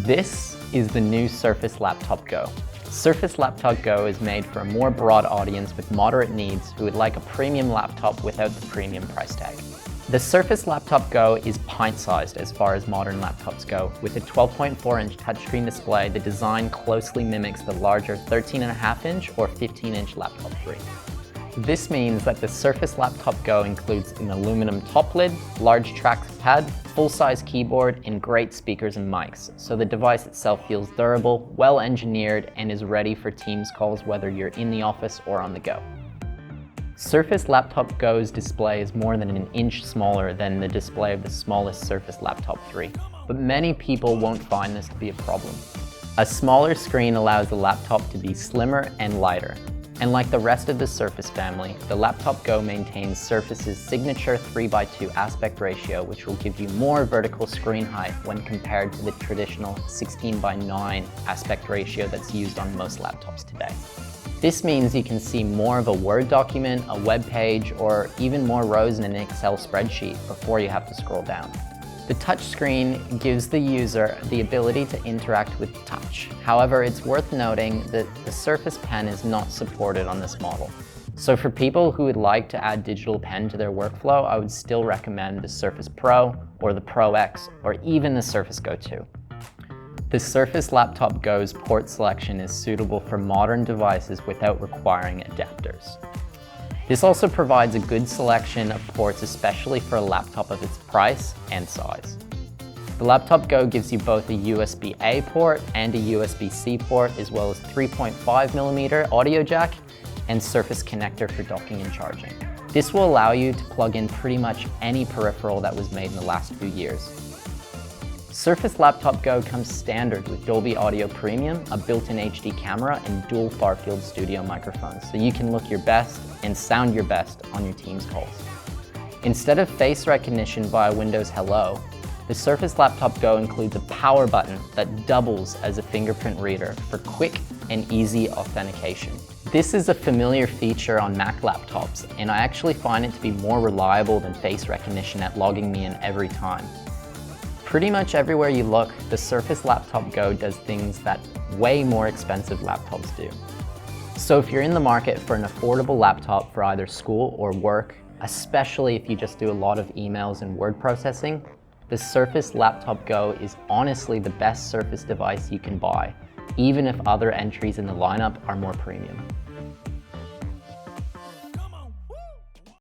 This is the new Surface Laptop Go. Surface Laptop Go is made for a more broad audience with moderate needs who would like a premium laptop without the premium price tag. The Surface Laptop Go is pint-sized as far as modern laptops go. With a 12.4-inch touchscreen display, the design closely mimics the larger 13.5-inch or 15-inch Laptop 3. This means that the Surface Laptop Go includes an aluminum top lid, large trackpad, full-size keyboard, and great speakers and mics, so the device itself feels durable, well-engineered, and is ready for Teams calls whether you're in the office or on the go. Surface Laptop Go's display is more than an inch smaller than the display of the smallest Surface Laptop 3, but many people won't find this to be a problem. A smaller screen allows the laptop to be slimmer and lighter. And like the rest of the Surface family, the Laptop Go maintains Surface's signature 3:2 aspect ratio, which will give you more vertical screen height when compared to the traditional 16:9 aspect ratio that's used on most laptops today. This means you can see more of a Word document, a web page, or even more rows in an Excel spreadsheet before you have to scroll down. The touchscreen gives the user the ability to interact with touch. However, it's worth noting that the Surface Pen is not supported on this model. So for people who would like to add digital pen to their workflow, I would still recommend the Surface Pro or the Pro X or even the Surface Go 2. The Surface Laptop Go's port selection is suitable for modern devices without requiring adapters. This also provides a good selection of ports, especially for a laptop of its price and size. The Laptop Go gives you both a USB-A port and a USB-C port, as well as 3.5mm audio jack and Surface connector for docking and charging. This will allow you to plug in pretty much any peripheral that was made in the last few years. Surface Laptop Go comes standard with Dolby Audio Premium, a built-in HD camera, and dual far-field studio microphones, so you can look your best and sound your best on your Teams calls. Instead of face recognition via Windows Hello, the Surface Laptop Go includes a power button that doubles as a fingerprint reader for quick and easy authentication. This is a familiar feature on Mac laptops, and I actually find it to be more reliable than face recognition at logging me in every time. Pretty much everywhere you look, the Surface Laptop Go does things that way more expensive laptops do. So if you're in the market for an affordable laptop for either school or work, especially if you just do a lot of emails and word processing, the Surface Laptop Go is honestly the best Surface device you can buy, even if other entries in the lineup are more premium.